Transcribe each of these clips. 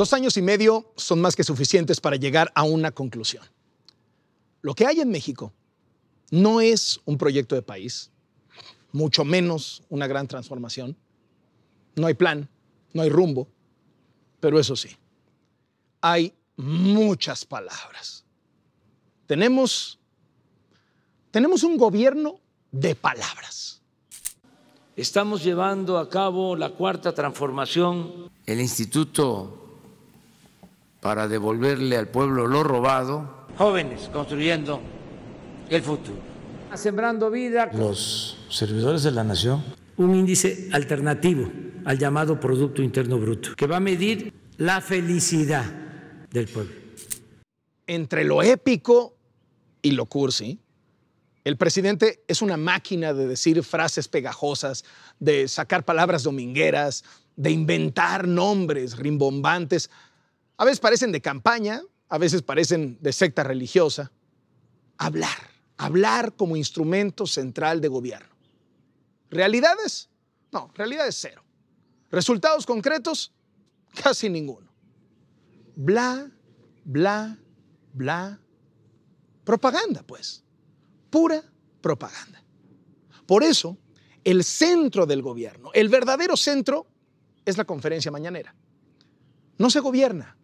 2 años y medio son más que suficientes para llegar a una conclusión. Lo que hay en México no es un proyecto de país, mucho menos una gran transformación. No hay plan, no hay rumbo, pero eso sí, hay muchas palabras. Tenemos un gobierno de palabras. Estamos llevando a cabo la cuarta transformación. El Instituto para devolverle al pueblo lo robado. Jóvenes construyendo el futuro. Sembrando vida. Los servidores de la nación. Un índice alternativo al llamado Producto Interno Bruto, que va a medir la felicidad del pueblo. Entre lo épico y lo cursi, el presidente es una máquina de decir frases pegajosas, de sacar palabras domingueras, de inventar nombres rimbombantes. A veces parecen de campaña, a veces parecen de secta religiosa. Hablar como instrumento central de gobierno. ¿Realidades? No, realidades cero. ¿Resultados concretos? Casi ninguno. Bla, bla, bla. Propaganda, pues. Pura propaganda. Por eso, el centro del gobierno, el verdadero centro, es la conferencia mañanera. No se gobierna,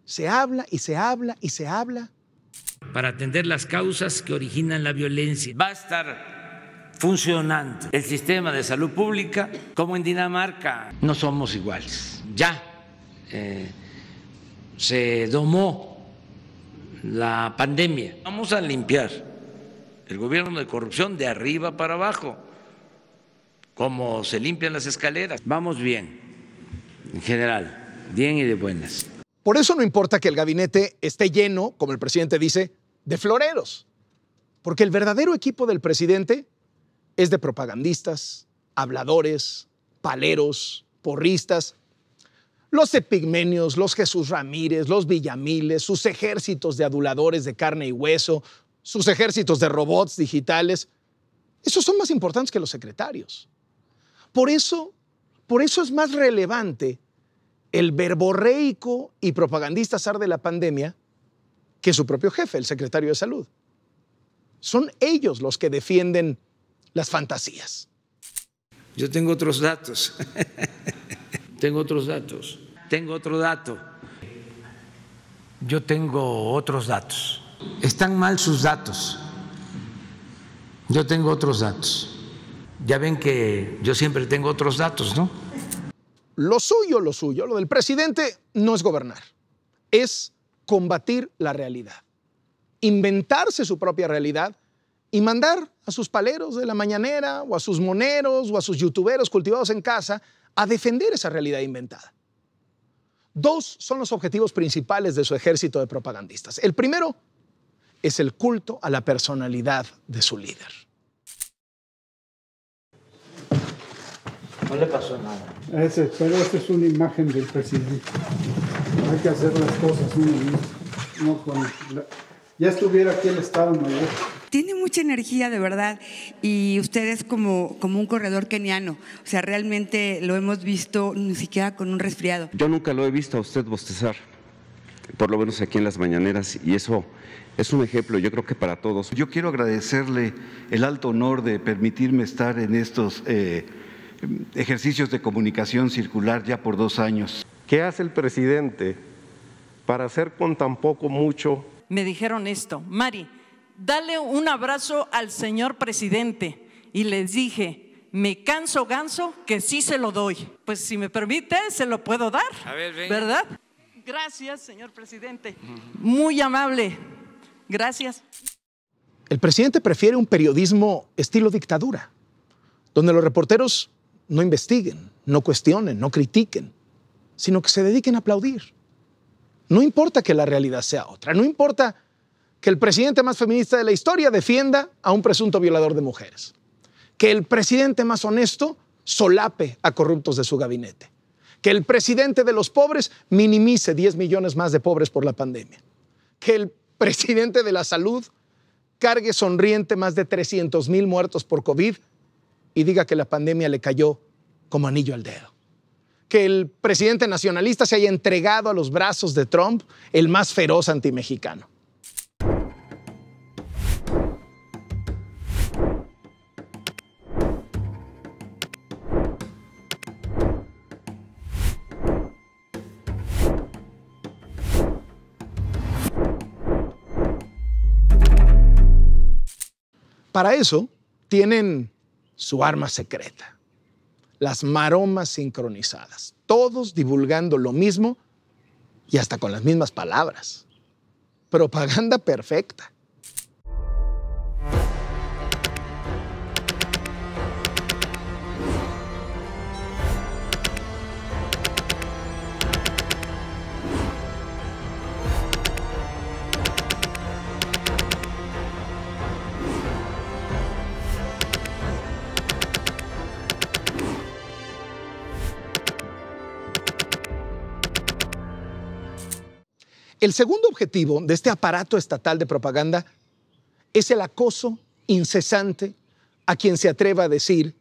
se habla y se habla y se habla. Para atender las causas que originan la violencia. Va a estar funcionando el sistema de salud pública como en Dinamarca. No somos iguales. Ya se domó la pandemia. Vamos a limpiar el gobierno de corrupción de arriba para abajo, como se limpian las escaleras. Vamos bien, en general, bien y de buenas. Por eso no importa que el gabinete esté lleno, como el presidente dice, de floreros, porque el verdadero equipo del presidente es de propagandistas, habladores, paleros, porristas, los epigmenios, los Jesús Ramírez, los Villamiles, sus ejércitos de aduladores de carne y hueso, sus ejércitos de robots digitales. Esos son más importantes que los secretarios. Por eso es más relevante el verborreico y propagandista zar de la pandemia que su propio jefe, el secretario de Salud. Son ellos los que defienden las fantasías. Yo tengo otros datos. Tengo otro dato. Yo tengo otros datos. Están mal sus datos. Yo tengo otros datos. Ya ven que yo siempre tengo otros datos, ¿no? Lo suyo, lo del presidente no es gobernar, es combatir la realidad, inventarse su propia realidad y mandar a sus paleros de la mañanera o a sus moneros o a sus youtuberos cultivados en casa a defender esa realidad inventada. 2 son los objetivos principales de su ejército de propagandistas. El primero es el culto a la personalidad de su líder. No le pasó nada. Pero esta es una imagen del presidente. Hay que hacer las cosas ya estuviera aquí el Estado Mayor. Tiene mucha energía, de verdad, y usted es como un corredor keniano. O sea, realmente lo hemos visto ni siquiera con un resfriado. Yo nunca lo he visto a usted bostezar, por lo menos aquí en las mañaneras, y eso es un ejemplo, yo creo que para todos. Yo quiero agradecerle el alto honor de permitirme estar en estos ejercicios de comunicación circular ya por 2 años. ¿Qué hace el presidente para hacer con tan poco mucho? Me dijeron esto: Mari, dale un abrazo al señor presidente. Y les dije: me canso ganso que sí se lo doy. Pues si me permite, se lo puedo dar. A ver, venga. ¿Verdad? Gracias, señor presidente. Muy amable. Gracias. El presidente prefiere un periodismo estilo dictadura, donde los reporteros no investiguen, no cuestionen, no critiquen, sino que se dediquen a aplaudir. No importa que la realidad sea otra, no importa que el presidente más feminista de la historia defienda a un presunto violador de mujeres, que el presidente más honesto solape a corruptos de su gabinete, que el presidente de los pobres minimice 10 millones más de pobres por la pandemia, que el presidente de la salud cargue sonriente más de 300,000 muertos por COVID y diga que la pandemia le cayó como anillo al dedo. que el presidente nacionalista se haya entregado a los brazos de Trump, el más feroz antimexicano. Para eso tienen su arma secreta, las maromas sincronizadas, todos divulgando lo mismo y hasta con las mismas palabras. Propaganda perfecta. El segundo objetivo de este aparato estatal de propaganda es el acoso incesante a quien se atreva a decir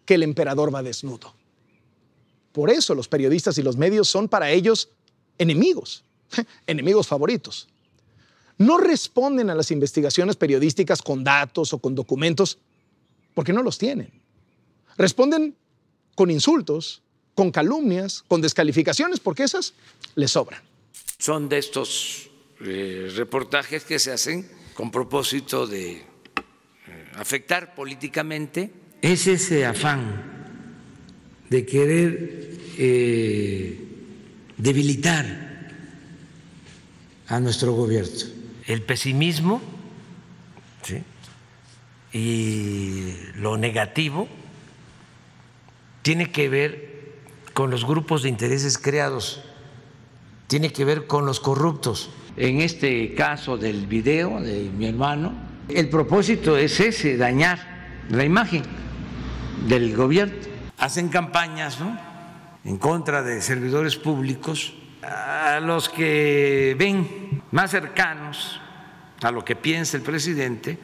que el emperador va desnudo. Por eso los periodistas y los medios son para ellos enemigos, enemigos favoritos. No responden a las investigaciones periodísticas con datos o con documentos porque no los tienen. Responden con insultos, con calumnias, con descalificaciones, porque esas les sobran. Son de estos reportajes que se hacen con propósito de afectar políticamente. Es ese afán de querer debilitar a nuestro gobierno. El pesimismo, ¿sí?, y lo negativo tiene que ver con los grupos de intereses creados, tiene que ver con los corruptos. En este caso del video de mi hermano, el propósito es ese, dañar la imagen del gobierno. Hacen campañas, ¿no?, en contra de servidores públicos, a los que ven más cercanos a lo que piensa el presidente,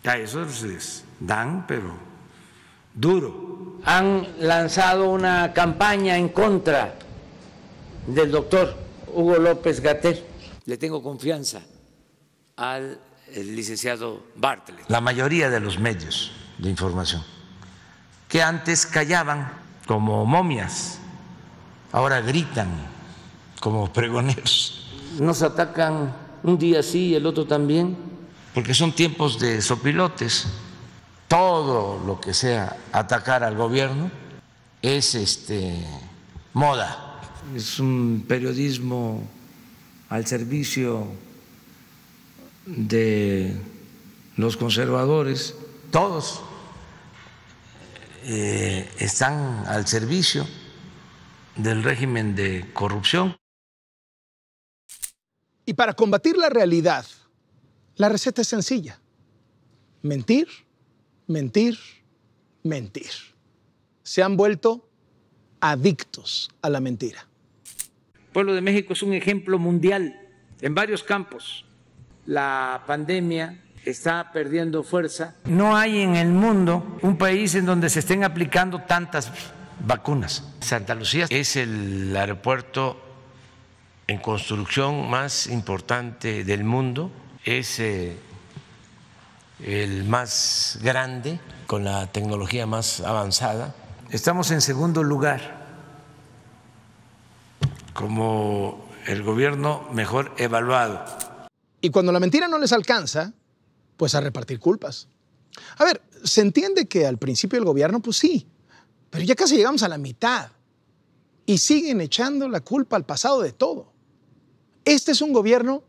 a esos les dan, pero duro. Han lanzado una campaña en contra del doctor Hugo López-Gatell. Le tengo confianza al licenciado Bartlett. La mayoría de los medios de información, que antes callaban como momias, ahora gritan como pregoneros. Nos atacan un día sí y el otro también, porque son tiempos de sopilotes. Todo lo que sea atacar al gobierno es moda. Es un periodismo al servicio de los conservadores. Todos están al servicio del régimen de corrupción. Y para combatir la realidad, la receta es sencilla: mentir, mentir, mentir. Se han vuelto adictos a la mentira. El pueblo de México es un ejemplo mundial en varios campos. La pandemia está perdiendo fuerza. No hay en el mundo un país en donde se estén aplicando tantas vacunas. Santa Lucía es el aeropuerto en construcción más importante del mundo. Es el más grande, con la tecnología más avanzada. Estamos en segundo lugar como el gobierno mejor evaluado. Y cuando la mentira no les alcanza, pues a repartir culpas. A ver, se entiende que al principio del gobierno, pues sí, pero ya casi llegamos a la mitad y siguen echando la culpa al pasado de todo. Este es un gobierno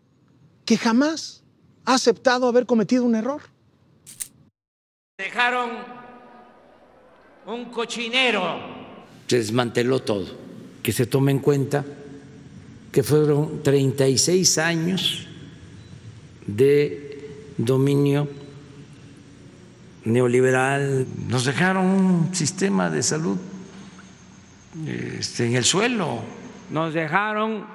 que jamás ha aceptado haber cometido un error. Dejaron un cochinero. Se desmanteló todo. Que se tome en cuenta que fueron 36 años de dominio neoliberal. Nos dejaron un sistema de salud en el suelo. Nos dejaron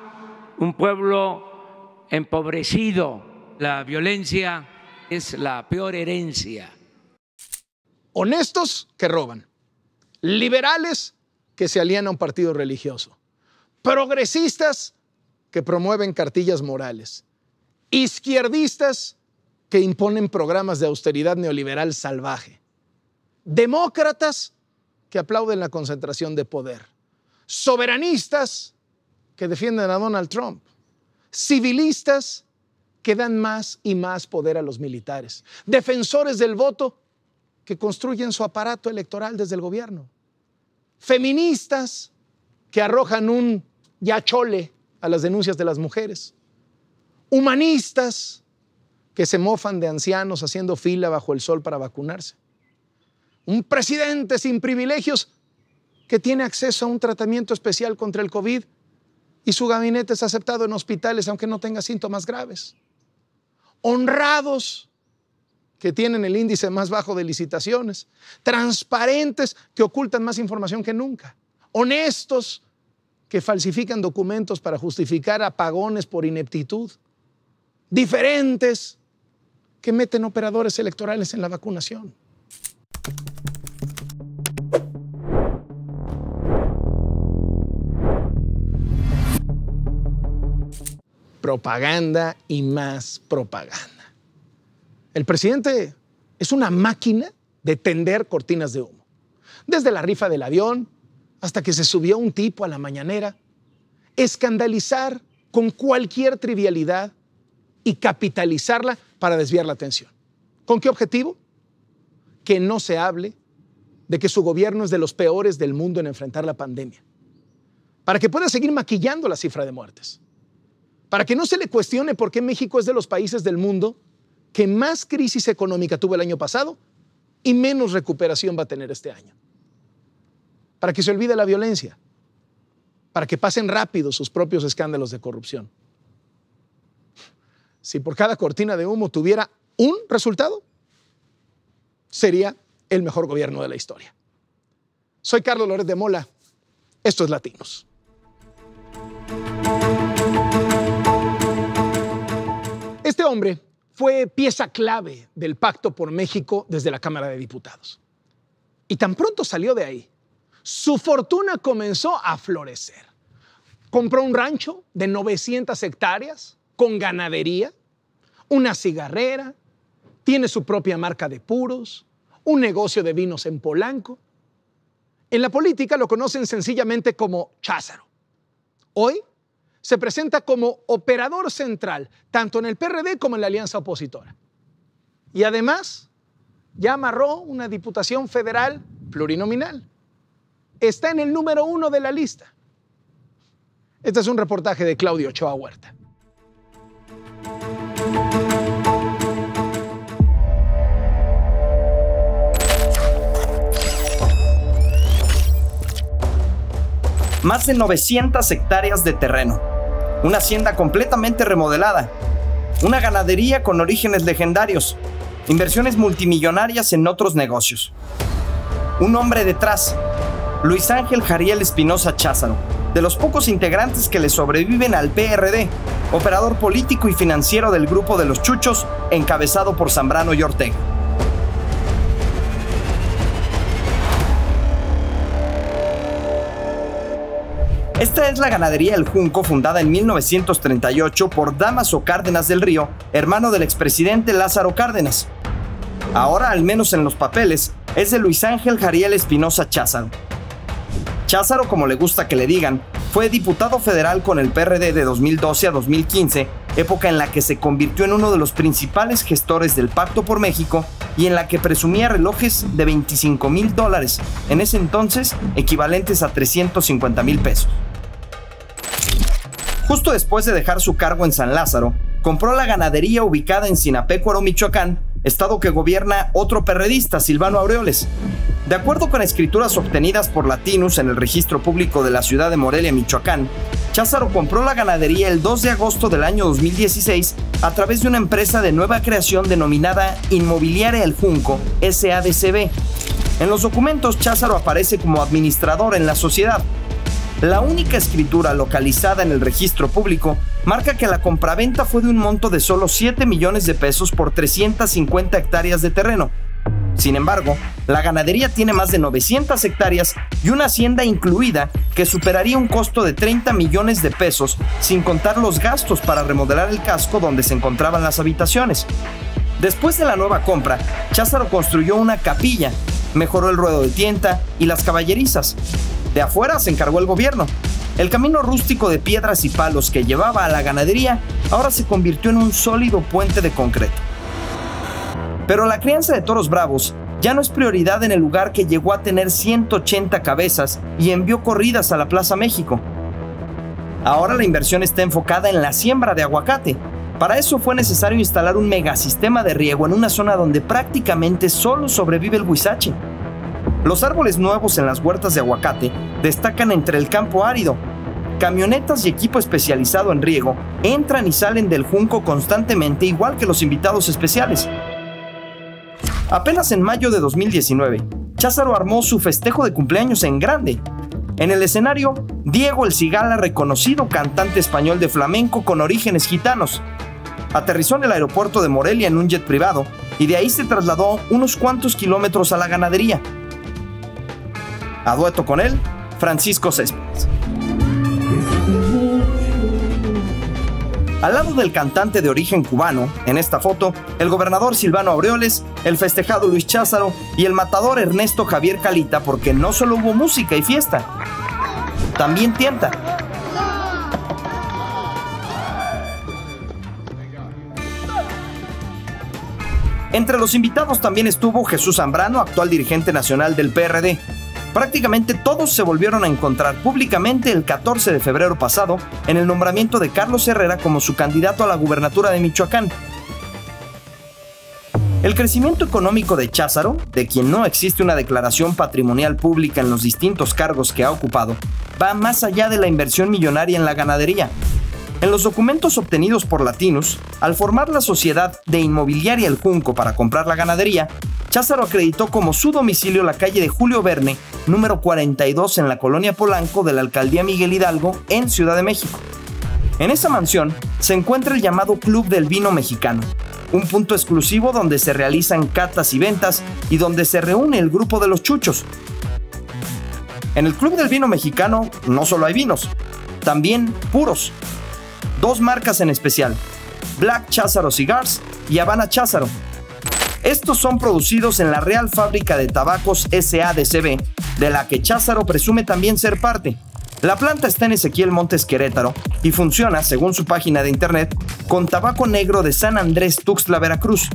un pueblo empobrecido. La violencia es la peor herencia. Honestos que roban, liberales que se alían a un partido religioso, progresistas que promueven cartillas morales, izquierdistas que imponen programas de austeridad neoliberal salvaje, demócratas que aplauden la concentración de poder, soberanistas que defienden a Donald Trump, civilistas que dan más y más poder a los militares, defensores del voto que construyen su aparato electoral desde el gobierno, feministas que arrojan un ya chole a las denuncias de las mujeres, humanistas que se mofan de ancianos haciendo fila bajo el sol para vacunarse, un presidente sin privilegios que tiene acceso a un tratamiento especial contra el COVID y su gabinete es aceptado en hospitales aunque no tenga síntomas graves, honrados que tienen el índice más bajo de licitaciones, transparentes que ocultan más información que nunca, honestos que falsifican documentos para justificar apagones por ineptitud, diferentes que meten operadores electorales en la vacunación. Propaganda y más propaganda. El presidente es una máquina de tender cortinas de humo. Desde la rifa del avión hasta que se subió un tipo a la mañanera, escandalizar con cualquier trivialidad y capitalizarla para desviar la atención. ¿Con qué objetivo? Que no se hable de que su gobierno es de los peores del mundo en enfrentar la pandemia. Para que pueda seguir maquillando la cifra de muertes. Para que no se le cuestione por qué México es de los países del mundo que más crisis económica tuvo el año pasado y menos recuperación va a tener este año. Para que se olvide la violencia. Para que pasen rápido sus propios escándalos de corrupción. Si por cada cortina de humo tuviera un resultado, sería el mejor gobierno de la historia. Soy Carlos Loret de Mola. Esto es Latinos. Este hombre fue pieza clave del Pacto por México desde la Cámara de Diputados. Y tan pronto salió de ahí, su fortuna comenzó a florecer. Compró un rancho de 900 hectáreas con ganadería, una cigarrera, tiene su propia marca de puros, un negocio de vinos en Polanco. En la política lo conocen sencillamente como Cházzaro. Hoy se presenta como operador central, tanto en el PRD como en la alianza opositora. Y además, ya amarró una diputación federal plurinominal. Está en el número 1 de la lista. Este es un reportaje de Claudio Ochoa Huerta. Más de 900 hectáreas de terreno, una hacienda completamente remodelada, una ganadería con orígenes legendarios, inversiones multimillonarias en otros negocios. Un hombre detrás, Luis Ángel Jariel Espinosa Cházzaro, de los pocos integrantes que le sobreviven al PRD, operador político y financiero del grupo de los Chuchos, encabezado por Zambrano y Ortega. Esta es la ganadería El Junco, fundada en 1938 por Dámaso Cárdenas del Río, hermano del expresidente Lázaro Cárdenas. Ahora, al menos en los papeles, es de Luis Ángel Jariel Espinosa Cházzaro. Cházzaro, como le gusta que le digan, fue diputado federal con el PRD de 2012 a 2015, época en la que se convirtió en uno de los principales gestores del Pacto por México y en la que presumía relojes de $25,000, en ese entonces equivalentes a 350,000 pesos. Justo después de dejar su cargo en San Lázaro, compró la ganadería ubicada en Sinapecuaro, Michoacán, estado que gobierna otro perredista, Silvano Aureoles. De acuerdo con escrituras obtenidas por Latinos en el registro público de la ciudad de Morelia, Michoacán, Cházzaro compró la ganadería el 2 de agosto del año 2016 a través de una empresa de nueva creación denominada Inmobiliaria El Junco, SADCB. En los documentos, Cházzaro aparece como administrador en la sociedad. La única escritura localizada en el registro público marca que la compraventa fue de un monto de solo 7 millones de pesos por 350 hectáreas de terreno. Sin embargo, La ganadería tiene más de 900 hectáreas y una hacienda incluida que superaría un costo de 30 millones de pesos, sin contar los gastos para remodelar el casco donde se encontraban las habitaciones. Después de la nueva compra, Cházaro construyó una capilla, mejoró el ruedo de tienta y las caballerizas. De afuera se encargó el gobierno. El camino rústico de piedras y palos que llevaba a la ganadería ahora se convirtió en un sólido puente de concreto. Pero la crianza de toros bravos ya no es prioridad en el lugar que llegó a tener 180 cabezas y envió corridas a la Plaza México. Ahora la inversión está enfocada en la siembra de aguacate. Para eso fue necesario instalar un megasistema de riego en una zona donde prácticamente solo sobrevive el huizache. Los árboles nuevos en las huertas de aguacate destacan entre el campo árido. Camionetas y equipo especializado en riego entran y salen del junco constantemente, igual que los invitados especiales. Apenas en mayo de 2019, Cházaro armó su festejo de cumpleaños en grande. En el escenario, Diego El Cigala, reconocido cantante español de flamenco con orígenes gitanos. Aterrizó en el aeropuerto de Morelia en un jet privado y de ahí se trasladó unos cuantos kilómetros a la ganadería. A dueto con él, Francisco Céspedes. Al lado del cantante de origen cubano, en esta foto, el gobernador Silvano Aureoles, el festejado Luis Cházaro y el matador Ernesto Javier Calita, porque no solo hubo música y fiesta, también tienta. Entre los invitados también estuvo Jesús Zambrano, actual dirigente nacional del PRD. Prácticamente todos se volvieron a encontrar públicamente el 14 de febrero pasado en el nombramiento de Carlos Herrera como su candidato a la gubernatura de Michoacán. El crecimiento económico de Cházaro, de quien no existe una declaración patrimonial pública en los distintos cargos que ha ocupado, va más allá de la inversión millonaria en la ganadería. En los documentos obtenidos por Latinus, al formar la sociedad de Inmobiliaria El Junco para comprar la ganadería, Cházaro acreditó como su domicilio la calle de Julio Verne, número 42 en la colonia Polanco de la alcaldía Miguel Hidalgo, en Ciudad de México. En esa mansión se encuentra el llamado Club del Vino Mexicano, un punto exclusivo donde se realizan catas y ventas y donde se reúne el grupo de los chuchos. En el Club del Vino Mexicano no solo hay vinos, también puros. Dos marcas en especial, Black Cházaro Cigars y Habana Cházaro. Estos son producidos en la Real Fábrica de Tabacos S.A.D.C.B., de la que Cházaro presume también ser parte. La planta está en Ezequiel Montes, Querétaro, y funciona, según su página de internet, con tabaco negro de San Andrés Tuxtla, Veracruz.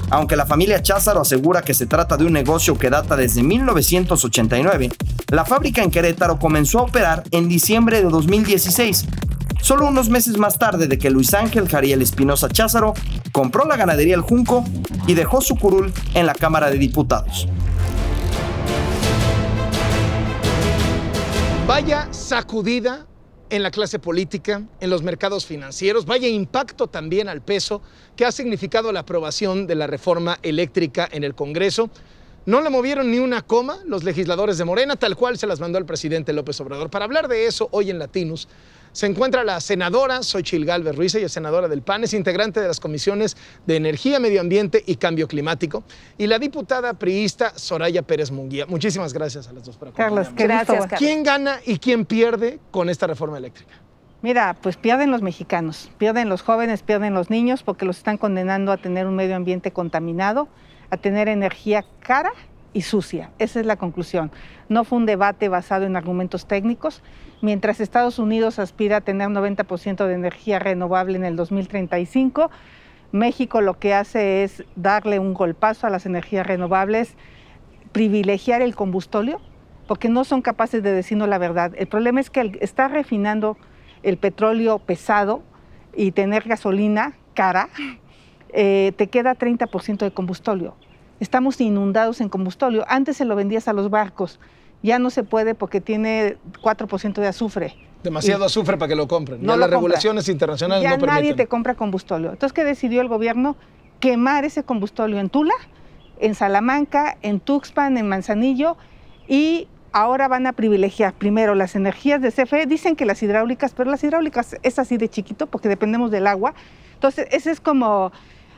Aunque la familia Cházaro asegura que se trata de un negocio que data desde 1989, la fábrica en Querétaro comenzó a operar en diciembre de 2016, solo unos meses más tarde de que Luis Ángel Jariel Espinosa Cházaro compró la ganadería El Junco y dejó su curul en la Cámara de Diputados. Vaya sacudida en la clase política, en los mercados financieros, vaya impacto también al peso que ha significado la aprobación de la reforma eléctrica en el Congreso. No le movieron ni una coma los legisladores de Morena, tal cual se las mandó el presidente López Obrador. Para hablar de eso, hoy en Latinus, se encuentra la senadora Xochitl Gálvez Ruiz, ella es senadora del PAN, es integrante de las comisiones de Energía, Medio Ambiente y Cambio Climático, y la diputada priista Soraya Pérez Munguía. Muchísimas gracias a las dos por acompañarnos. Carlos, gracias, Carlos. ¿Quién gana y quién pierde con esta reforma eléctrica? Mira, pues pierden los mexicanos, pierden los jóvenes, pierden los niños, porque los están condenando a tener un medio ambiente contaminado, a tener energía cara y sucia. Esa es la conclusión. No fue un debate basado en argumentos técnicos. Mientras Estados Unidos aspira a tener 90% de energía renovable en el 2035, México lo que hace es darle un golpazo a las energías renovables, privilegiar el combustóleo, porque no son capaces de decirnos la verdad. El problema es que está refinando el petróleo pesado y tener gasolina cara, te queda 30% de combustóleo. Estamos inundados en combustóleo. Antes se lo vendías a los barcos, ya no se puede porque tiene 4% de azufre. Demasiado azufre para que lo compren. No, ya las regulaciones internacionales no permiten. Ya nadie te compra combustóleo. Entonces, ¿qué decidió el gobierno? Quemar ese combustóleo en Tula, en Salamanca, en Tuxpan, en Manzanillo, y ahora van a privilegiar primero las energías de CFE. Dicen que las hidráulicas, pero las hidráulicas es así de chiquito porque dependemos del agua. Entonces, ese es como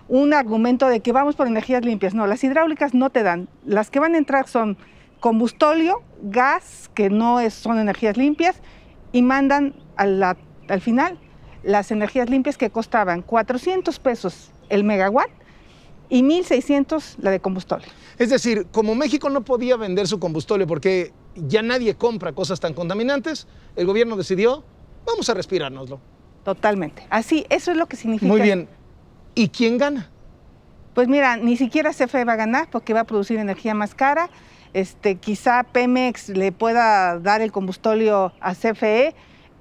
un argumento de que vamos por energías limpias. No, las hidráulicas no te dan. Las que van a entrar son combustóleo, gas, que no son energías limpias, y mandan al final las energías limpias que costaban 400 pesos el megawatt y 1.600 la de combustóleo. Es decir, como México no podía vender su combustóleo porque ya nadie compra cosas tan contaminantes, el gobierno decidió, vamos a respirárnoslo. Totalmente. Así, eso es lo que significa. Muy bien. ¿Y quién gana? Pues mira, ni siquiera CFE va a ganar porque va a producir energía más cara. Quizá Pemex le pueda dar el combustóleo a CFE.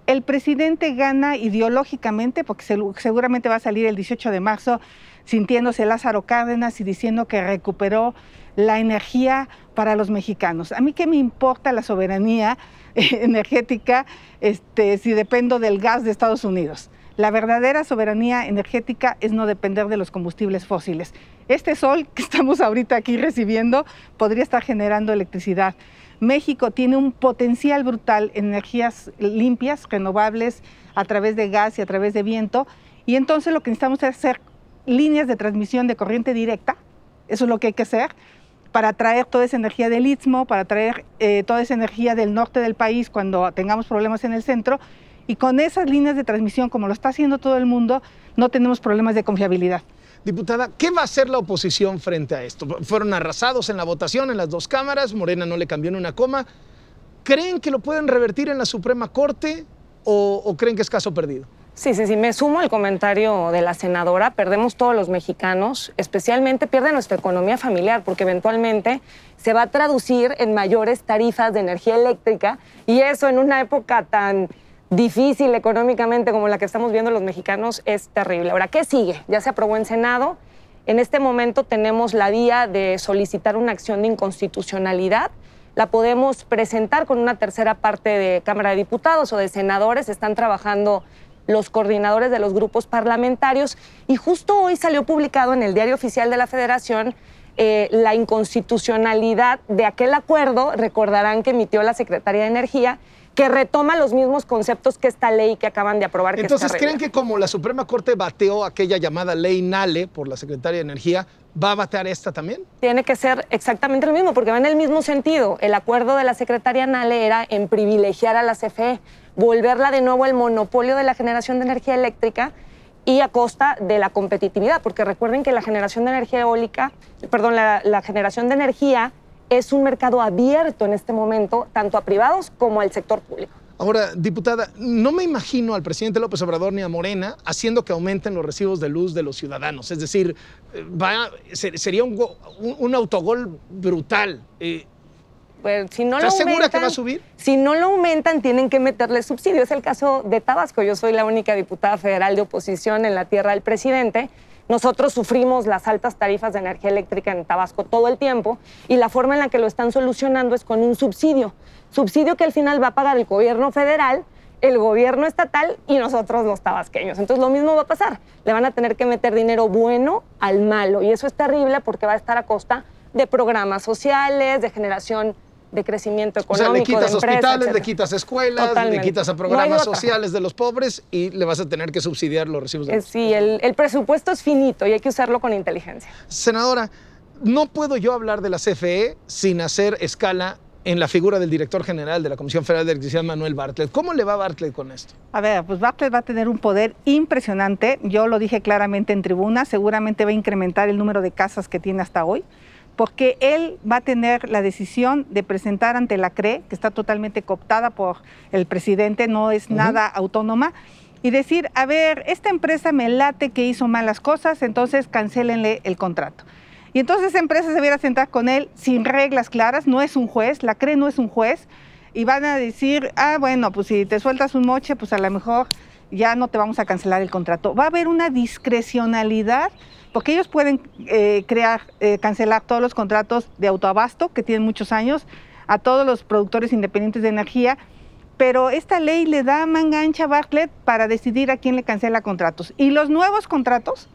El presidente gana ideológicamente porque seguramente va a salir el 18 de marzo sintiéndose Lázaro Cárdenas y diciendo que recuperó la energía para los mexicanos. A mí qué me importa la soberanía energética si dependo del gas de Estados Unidos. La verdadera soberanía energética es no depender de los combustibles fósiles. Este sol que estamos ahorita aquí recibiendo podría estar generando electricidad. México tiene un potencial brutal en energías limpias, renovables, a través de gas y a través de viento. Y entonces lo que necesitamos es hacer líneas de transmisión de corriente directa. Eso es lo que hay que hacer para traer toda esa energía del Istmo, para traer toda esa energía del norte del país cuando tengamos problemas en el centro. Y con esas líneas de transmisión, como lo está haciendo todo el mundo, no tenemos problemas de confiabilidad. Diputada, ¿qué va a hacer la oposición frente a esto? Fueron arrasados en la votación en las dos cámaras, Morena no le cambió ni una coma. ¿Creen que lo pueden revertir en la Suprema Corte o creen que es caso perdido? Sí, me sumo al comentario de la senadora. Perdemos todos los mexicanos, especialmente pierde nuestra economía familiar, porque eventualmente se va a traducir en mayores tarifas de energía eléctrica, y eso en una época tan difícil económicamente como la que estamos viendo los mexicanos es terrible. Ahora, ¿qué sigue? Ya se aprobó en Senado. En este momento tenemos la vía de solicitar una acción de inconstitucionalidad. La podemos presentar con una tercera parte de Cámara de Diputados o de senadores. Están trabajando los coordinadores de los grupos parlamentarios, y justo hoy salió publicado en el Diario Oficial de la Federación la inconstitucionalidad de aquel acuerdo, recordarán, que emitió la Secretaría de Energía, que retoma los mismos conceptos que esta ley que acaban de aprobar. Entonces, ¿creen que como la Suprema Corte bateó aquella llamada ley Nale por la Secretaria de Energía, va a batear esta también? Tiene que ser exactamente lo mismo, porque va en el mismo sentido. El acuerdo de la Secretaría Nale era en privilegiar a la CFE, volverla de nuevo el monopolio de la generación de energía eléctrica y a costa de la competitividad, porque recuerden que la generación de energía eólica, la generación de energía es un mercado abierto en este momento, tanto a privados como al sector público. Ahora, diputada, no me imagino al presidente López Obrador ni a Morena haciendo que aumenten los recibos de luz de los ciudadanos. Es decir, sería un autogol brutal. Pues, si no ¿Estás segura que va a subir? Si no lo aumentan, tienen que meterle subsidio. Es el caso de Tabasco. Yo soy la única diputada federal de oposición en la tierra del presidente. Nosotros sufrimos las altas tarifas de energía eléctrica en Tabasco todo el tiempo, y la forma en la que lo están solucionando es con un subsidio que al final va a pagar el gobierno federal, el gobierno estatal y nosotros los tabasqueños. Entonces lo mismo va a pasar. Le van a tener que meter dinero bueno al malo, y eso es terrible porque va a estar a costa de programas sociales, de generación de crecimiento económico, o sea, le quitas de empresas, hospitales, etcétera. le quitas escuelas, Totalmente. le quitas a programas sociales de los pobres y le vas a tener que subsidiar los recibos de luz. Sí, el presupuesto es finito y hay que usarlo con inteligencia. Senadora, no puedo yo hablar de la CFE sin hacer escala en la figura del director general de la Comisión Federal de Electricidad, Manuel Bartlett. ¿Cómo le va a Bartlett con esto? A ver, pues Bartlett va a tener un poder impresionante. Yo lo dije claramente en tribuna, seguramente va a incrementar el número de casas que tiene hasta hoy, porque él va a tener la decisión de presentar ante la CRE, que está totalmente cooptada por el presidente, no es nada autónoma, y decir, a ver, esta empresa me late que hizo malas cosas, entonces cancélenle el contrato. Y entonces esa empresa se debiera sentar con él sin reglas claras, no es un juez, la CRE no es un juez, y van a decir, bueno, pues si te sueltas un moche, pues a lo mejor ya no te vamos a cancelar el contrato. Va a haber una discrecionalidad, porque ellos pueden cancelar todos los contratos de autoabasto, que tienen muchos años, a todos los productores independientes de energía, pero esta ley le da manga ancha a Bartlett para decidir a quién le cancela contratos. Y los nuevos contratos,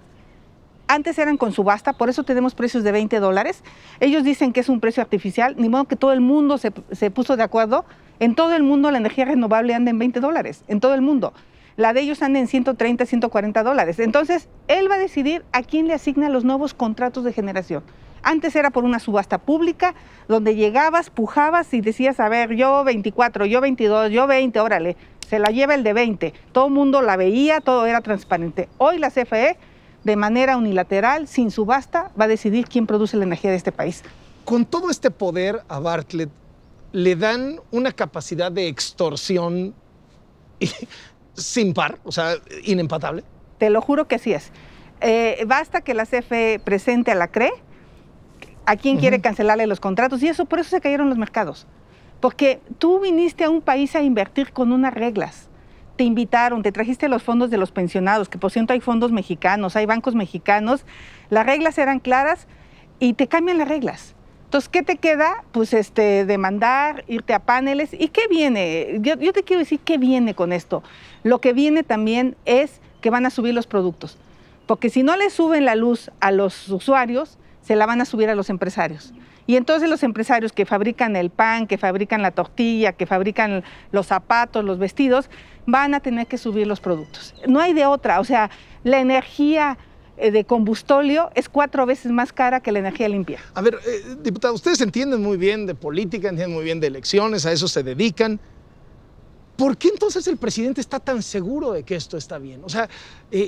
antes eran con subasta, por eso tenemos precios de $20. Ellos dicen que es un precio artificial, ni modo que todo el mundo se puso de acuerdo. En todo el mundo la energía renovable anda en $20, en todo el mundo. La de ellos anda en 130, 140 dólares. Entonces, él va a decidir a quién le asigna los nuevos contratos de generación. Antes era por una subasta pública, donde llegabas, pujabas y decías, a ver, yo 24, yo 22, yo 20, órale, se la lleva el de 20. Todo el mundo la veía, todo era transparente. Hoy la CFE, de manera unilateral, sin subasta, va a decidir quién produce la energía de este país. Con todo este poder a Bartlett, le dan una capacidad de extorsión sin par, o sea, inempatable. Te lo juro que así es. Basta que la CFE presente a la CRE a quien quiere cancelarle los contratos, y eso, por eso se cayeron los mercados. Porque tú viniste a un país a invertir con unas reglas. Te invitaron, te trajiste los fondos de los pensionados, que por cierto hay fondos mexicanos, hay bancos mexicanos. Las reglas eran claras y te cambian las reglas. Entonces, ¿qué te queda? Pues demandar, irte a paneles. ¿Y qué viene? Yo te quiero decir qué viene con esto. Lo que viene también es que van a subir los productos. Porque si no le suben la luz a los usuarios, se la van a subir a los empresarios. Y entonces los empresarios que fabrican el pan, que fabrican la tortilla, que fabrican los zapatos, los vestidos, van a tener que subir los productos. No hay de otra. O sea, la energía de combustóleo es 4 veces más cara que la energía limpia. A ver, diputado, ustedes entienden muy bien de política, entienden muy bien de elecciones, a eso se dedican. ¿Por qué entonces el presidente está tan seguro de que esto está bien? O sea,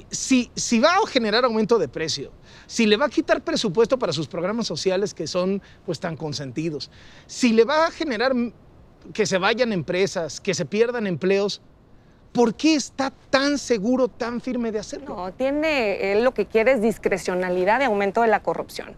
si va a generar aumento de precio, si le va a quitar presupuesto para sus programas sociales que son pues tan consentidos, si le va a generar que se vayan empresas, que se pierdan empleos, ¿por qué está tan seguro, tan firme de hacerlo? No, él lo que quiere es discrecionalidad de aumento de la corrupción.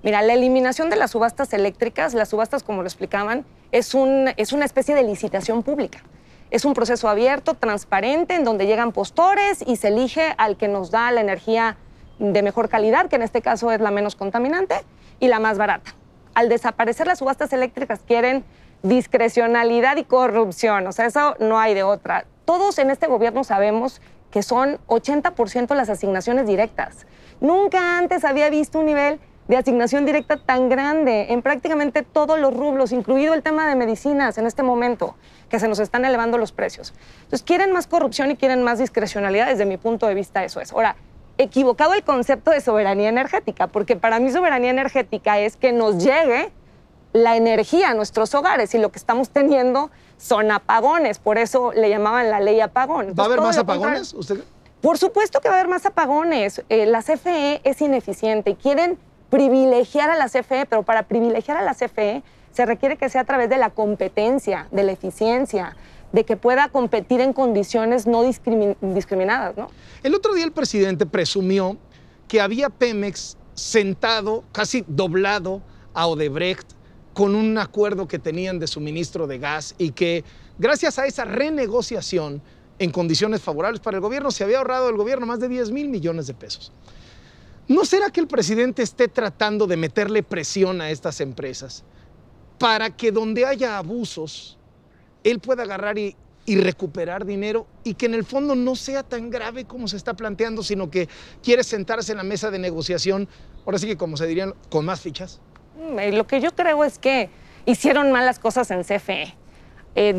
Mira, la eliminación de las subastas eléctricas, las subastas, como lo explicaban, es una especie de licitación pública. Es un proceso abierto, transparente, en donde llegan postores y se elige al que nos da la energía de mejor calidad, que en este caso es la menos contaminante y la más barata. Al desaparecer las subastas eléctricas quieren discrecionalidad y corrupción, o sea, eso no hay de otra. Todos en este gobierno sabemos que son 80% las asignaciones directas. Nunca antes había visto un nivel de asignación directa tan grande en prácticamente todos los rubros, incluido el tema de medicinas en este momento, que se nos están elevando los precios. Entonces, quieren más corrupción y quieren más discrecionalidad. Desde mi punto de vista, eso es. Ahora, equivocado el concepto de soberanía energética, porque para mí soberanía energética es que nos llegue la energía a nuestros hogares, y lo que estamos teniendo son apagones. Por eso le llamaban la ley apagón. Entonces, ¿va a haber más apagones? ¿Usted? Por supuesto que va a haber más apagones. La CFE es ineficiente y quieren privilegiar a la CFE, pero para privilegiar a la CFE se requiere que sea a través de la competencia, de la eficiencia, de que pueda competir en condiciones no discriminadas, ¿no? El otro día el presidente presumió que había Pemex sentado, casi doblado a Odebrecht con un acuerdo que tenían de suministro de gas, y que gracias a esa renegociación en condiciones favorables para el gobierno se había ahorrado el gobierno más de 10,000 millones de pesos. ¿No será que el presidente esté tratando de meterle presión a estas empresas para que donde haya abusos, él pueda agarrar y recuperar dinero, y que en el fondo no sea tan grave como se está planteando, sino que quiere sentarse en la mesa de negociación, ahora sí que como se dirían, con más fichas? Lo que yo creo es que hicieron mal las cosas en CFE.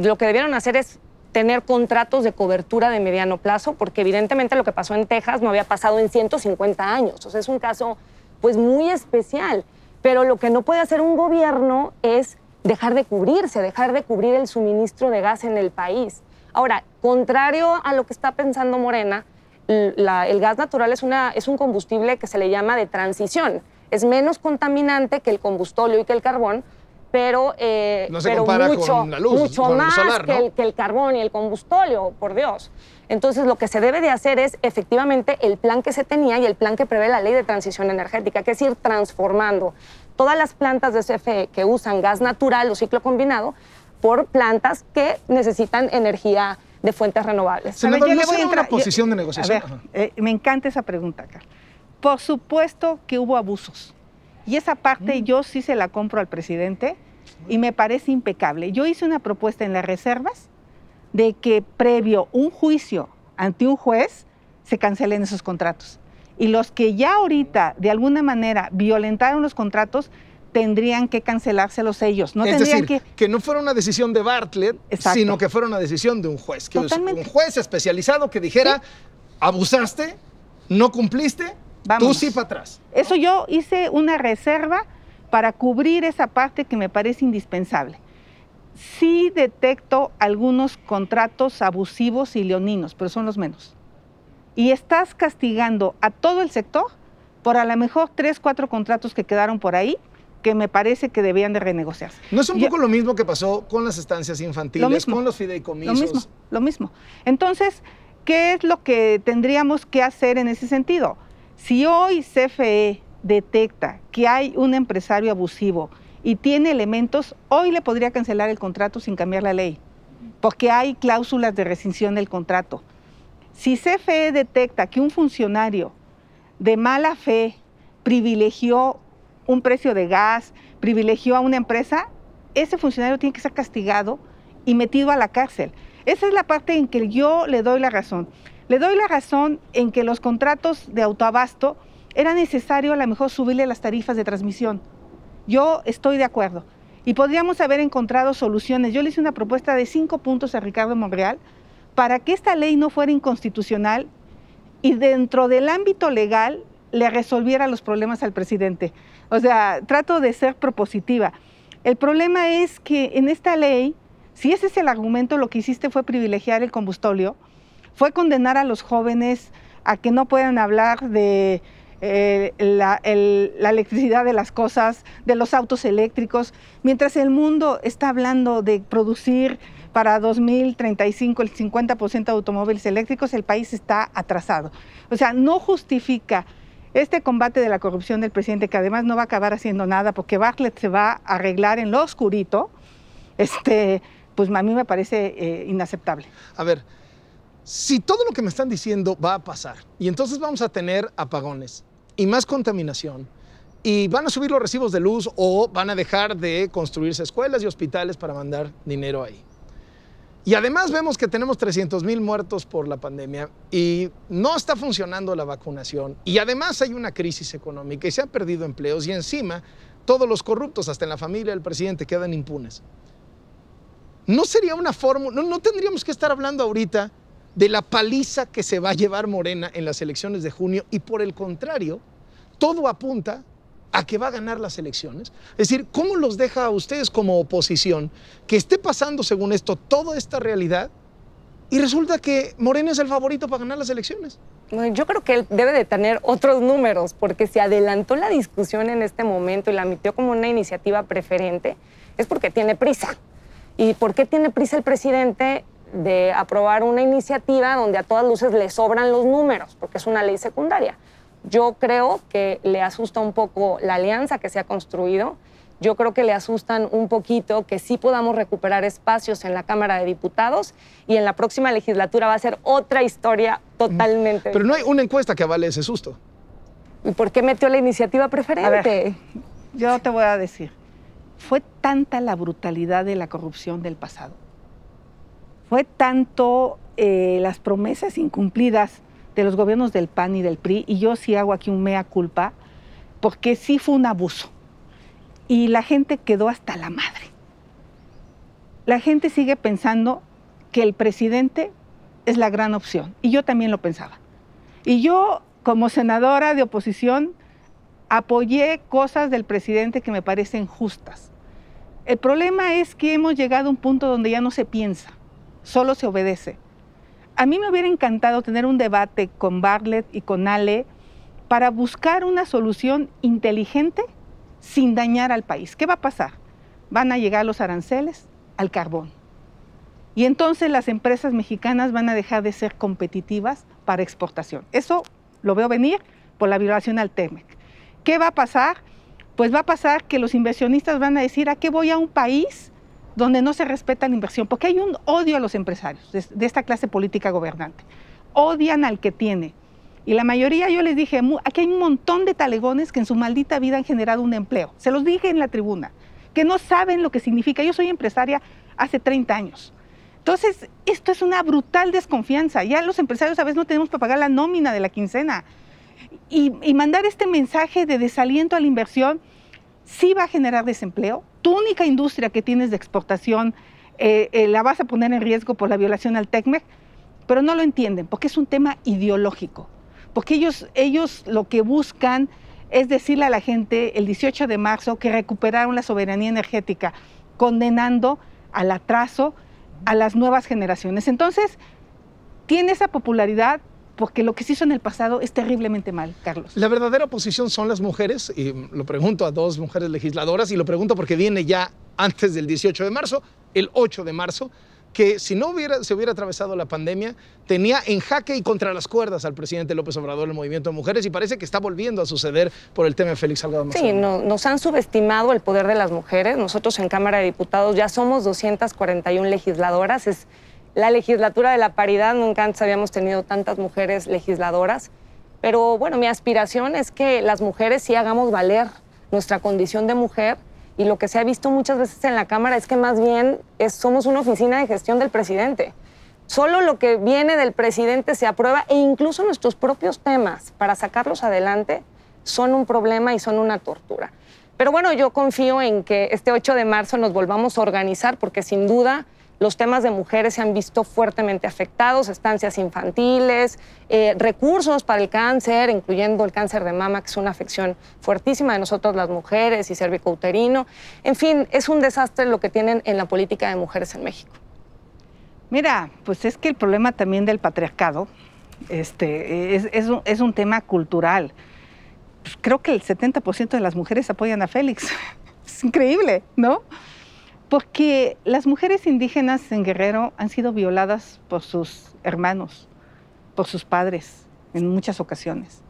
Lo que debieron hacer es tener contratos de cobertura de mediano plazo, porque evidentemente lo que pasó en Texas no había pasado en 150 años. O sea, es un caso pues muy especial. Pero lo que no puede hacer un gobierno es dejar de cubrirse, dejar de cubrir el suministro de gas en el país. Ahora, contrario a lo que está pensando Morena, el gas natural es un combustible que se le llama de transición. Es menos contaminante que el combustóleo y que el carbón, pero, no se compara con la luz, mucho con más el solar, ¿no? que el carbón y el combustóleo, por Dios. Entonces, lo que se debe de hacer es efectivamente el plan que se tenía y el plan que prevé la Ley de Transición Energética, que es ir transformando todas las plantas de CFE que usan gas natural o ciclo combinado por plantas que necesitan energía de fuentes renovables. Senador, ¿no será una posición de negociación? A ver, me encanta esa pregunta, Carl. Por supuesto que hubo abusos. Y esa parte yo sí se la compro al presidente y me parece impecable. Yo hice una propuesta en las reservas de que previo un juicio ante un juez se cancelen esos contratos. Y los que ya ahorita de alguna manera violentaron los contratos tendrían que cancelárselos ellos. No es tendrían decir, que no fuera una decisión de Bartlett, Exacto. sino que fuera una decisión de un juez. Que Totalmente. un juez especializado que dijera, ¿sí? Abusaste, no cumpliste, Vámonos. tú sí para atrás. Eso yo hice una reserva para cubrir esa parte que me parece indispensable. Sí detecto algunos contratos abusivos y leoninos, pero son los menos. Y estás castigando a todo el sector por a lo mejor 3, 4 contratos que quedaron por ahí, que me parece que debían de renegociarse. ¿No es un poco lo mismo que pasó con las estancias infantiles, con los fideicomisos? Lo mismo. Entonces, ¿qué es lo que tendríamos que hacer en ese sentido? Si hoy CFE detecta que hay un empresario abusivo y tiene elementos, hoy le podría cancelar el contrato sin cambiar la ley, porque hay cláusulas de rescisión del contrato. Si CFE detecta que un funcionario de mala fe privilegió un precio de gas, privilegió a una empresa, ese funcionario tiene que ser castigado y metido a la cárcel. Esa es la parte en que yo le doy la razón. Le doy la razón en que los contratos de autoabasto era necesario a lo mejor subirle las tarifas de transmisión. Yo estoy de acuerdo. Y podríamos haber encontrado soluciones. Yo le hice una propuesta de 5 puntos a Ricardo Monreal para que esta ley no fuera inconstitucional y dentro del ámbito legal le resolviera los problemas al presidente. O sea, trato de ser propositiva. El problema es que en esta ley, si ese es el argumento, lo que hiciste fue privilegiar el combustóleo, fue condenar a los jóvenes a que no puedan hablar de la electricidad de las cosas, de los autos eléctricos, mientras el mundo está hablando de producir para 2035 el 50% de automóviles eléctricos, el país está atrasado. O sea, no justifica este combate de la corrupción del presidente, que además no va a acabar haciendo nada porque Bartlett se va a arreglar en lo oscurito, pues a mí me parece inaceptable. A ver, si todo lo que me están diciendo va a pasar y entonces vamos a tener apagones y más contaminación y van a subir los recibos de luz o van a dejar de construirse escuelas y hospitales para mandar dinero ahí. Y además vemos que tenemos 300,000 muertos por la pandemia y no está funcionando la vacunación y además hay una crisis económica y se han perdido empleos y encima todos los corruptos, hasta en la familia del presidente, quedan impunes. ¿No sería una fórmula, no tendríamos que estar hablando ahorita de la paliza que se va a llevar Morena en las elecciones de junio y por el contrario, todo apunta a que va a ganar las elecciones? Es decir, ¿cómo los deja a ustedes como oposición que esté pasando, según esto, toda esta realidad y resulta que Morena es el favorito para ganar las elecciones? Bueno, yo creo que él debe de tener otros números, porque si adelantó la discusión en este momento y la admitió como una iniciativa preferente, es porque tiene prisa. ¿Y por qué tiene prisa el presidente de aprobar una iniciativa donde a todas luces le sobran los números? Porque es una ley secundaria. Yo creo que le asusta un poco la alianza que se ha construido. Yo creo que le asustan un poquito que sí podamos recuperar espacios en la Cámara de Diputados y en la próxima legislatura va a ser otra historia totalmente. Pero no hay una encuesta que avale ese susto. ¿Y por qué metió la iniciativa preferente? A ver, yo te voy a decir, fue tanta la brutalidad de la corrupción del pasado, fue tanto las promesas incumplidas de los gobiernos del PAN y del PRI, y yo sí hago aquí un mea culpa, porque sí fue un abuso. Y la gente quedó hasta la madre. La gente sigue pensando que el presidente es la gran opción, y yo también lo pensaba. Y yo, como senadora de oposición, apoyé cosas del presidente que me parecen justas. El problema es que hemos llegado a un punto donde ya no se piensa, solo se obedece. A mí me hubiera encantado tener un debate con Bartlett y con Ale para buscar una solución inteligente sin dañar al país. ¿Qué va a pasar? Van a llegar los aranceles al carbón. Y entonces las empresas mexicanas van a dejar de ser competitivas para exportación. Eso lo veo venir por la violación al TEMEC. ¿Qué va a pasar? Pues va a pasar que los inversionistas van a decir, ¿a qué voy a un país donde no se respeta la inversión? Porque hay un odio a los empresarios de esta clase política gobernante. Odian al que tiene. Y la mayoría, yo les dije, aquí hay un montón de talegones que en su maldita vida han generado un empleo. Se los dije en la tribuna, que no saben lo que significa. Yo soy empresaria hace 30 años. Entonces, esto es una brutal desconfianza. Ya los empresarios a veces no tenemos para pagar la nómina de la quincena. Y mandar este mensaje de desaliento a la inversión, sí va a generar desempleo. Tu única industria que tienes de exportación la vas a poner en riesgo por la violación al TECMEC, pero no lo entienden porque es un tema ideológico, porque ellos lo que buscan es decirle a la gente el 18 de marzo que recuperaron la soberanía energética, condenando al atraso a las nuevas generaciones. Entonces, tiene esa popularidad porque lo que se hizo en el pasado es terriblemente mal, Carlos. La verdadera oposición son las mujeres, y lo pregunto a dos mujeres legisladoras, y lo pregunto porque viene ya antes del 18 de marzo, el 8 de marzo, que si no se hubiera atravesado la pandemia, tenía en jaque y contra las cuerdas al presidente López Obrador el movimiento de mujeres, y parece que está volviendo a suceder por el tema de Félix Salgado Macedonio. Sí, nos han subestimado el poder de las mujeres. Nosotros en Cámara de Diputados ya somos 241 legisladoras. Es la legislatura de la paridad, nunca antes habíamos tenido tantas mujeres legisladoras. Pero bueno, mi aspiración es que las mujeres sí hagamos valer nuestra condición de mujer. Y lo que se ha visto muchas veces en la Cámara es que más bien somos una oficina de gestión del presidente. Solo lo que viene del presidente se aprueba, e incluso nuestros propios temas para sacarlos adelante son un problema y son una tortura. Pero bueno, yo confío en que este 8 de marzo nos volvamos a organizar, porque sin duda los temas de mujeres se han visto fuertemente afectados, estancias infantiles, recursos para el cáncer, incluyendo el cáncer de mama, que es una afección fuertísima de nosotros las mujeres, y cervicouterino. En fin, es un desastre lo que tienen en la política de mujeres en México. Mira, pues es que el problema también del patriarcado es un tema cultural. Pues creo que el 70% de las mujeres apoyan a Félix. Es increíble, ¿no? Porque las mujeres indígenas en Guerrero han sido violadas por sus hermanos, por sus padres, en muchas ocasiones.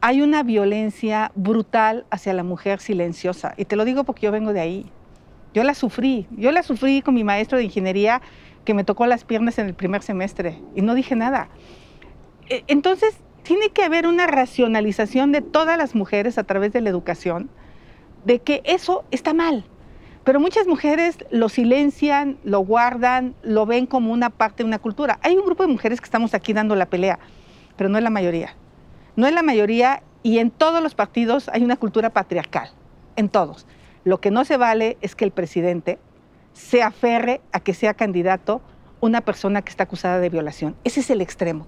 Hay una violencia brutal hacia la mujer silenciosa, y te lo digo porque yo vengo de ahí. Yo la sufrí con mi maestro de ingeniería, que me tocó las piernas en el primer semestre, y no dije nada. Entonces, tiene que haber una racionalización de todas las mujeres a través de la educación, de que eso está mal. Pero muchas mujeres lo silencian, lo guardan, lo ven como una parte de una cultura. Hay un grupo de mujeres que estamos aquí dando la pelea, pero no es la mayoría. No es la mayoría, y en todos los partidos hay una cultura patriarcal, en todos. Lo que no se vale es que el presidente se aferre a que sea candidato una persona que está acusada de violación. Ese es el extremo.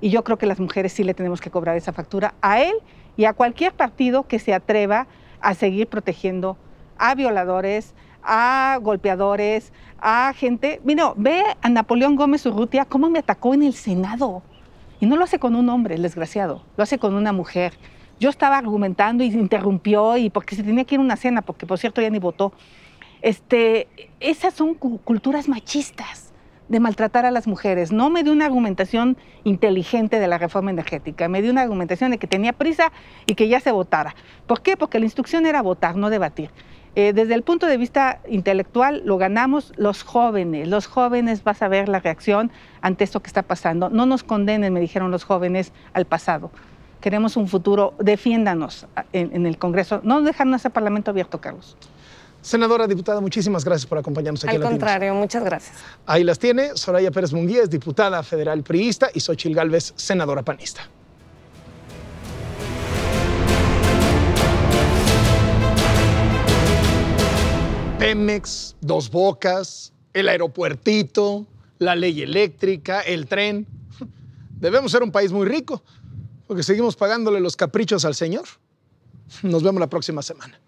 Y yo creo que las mujeres sí le tenemos que cobrar esa factura a él y a cualquier partido que se atreva a seguir protegiendo a violadores, a golpeadores, a gente. Mira, ve a Napoleón Gómez Urrutia cómo me atacó en el Senado. Y no lo hace con un hombre, el desgraciado, lo hace con una mujer. Yo estaba argumentando y interrumpió, y porque se tenía que ir a una cena, porque por cierto ya ni votó. Esas son culturas machistas de maltratar a las mujeres. No me dio una argumentación inteligente de la reforma energética, me dio una argumentación de que tenía prisa y que ya se votara. ¿Por qué? Porque la instrucción era votar, no debatir. Desde el punto de vista intelectual lo ganamos los jóvenes vas a ver la reacción ante esto que está pasando. No nos condenen, me dijeron los jóvenes, al pasado. Queremos un futuro, defiéndanos en el Congreso. No dejarnos ese Parlamento abierto, Carlos. Senadora, diputada, muchísimas gracias por acompañarnos aquí en Latinos. Al contrario, muchas gracias. Ahí las tiene, Soraya Pérez Munguía es diputada federal priista y Xóchitl Gálvez, senadora panista. Pemex, Dos Bocas, el aeropuertito, la ley eléctrica, el tren. Debemos ser un país muy rico, porque seguimos pagándole los caprichos al señor. Nos vemos la próxima semana.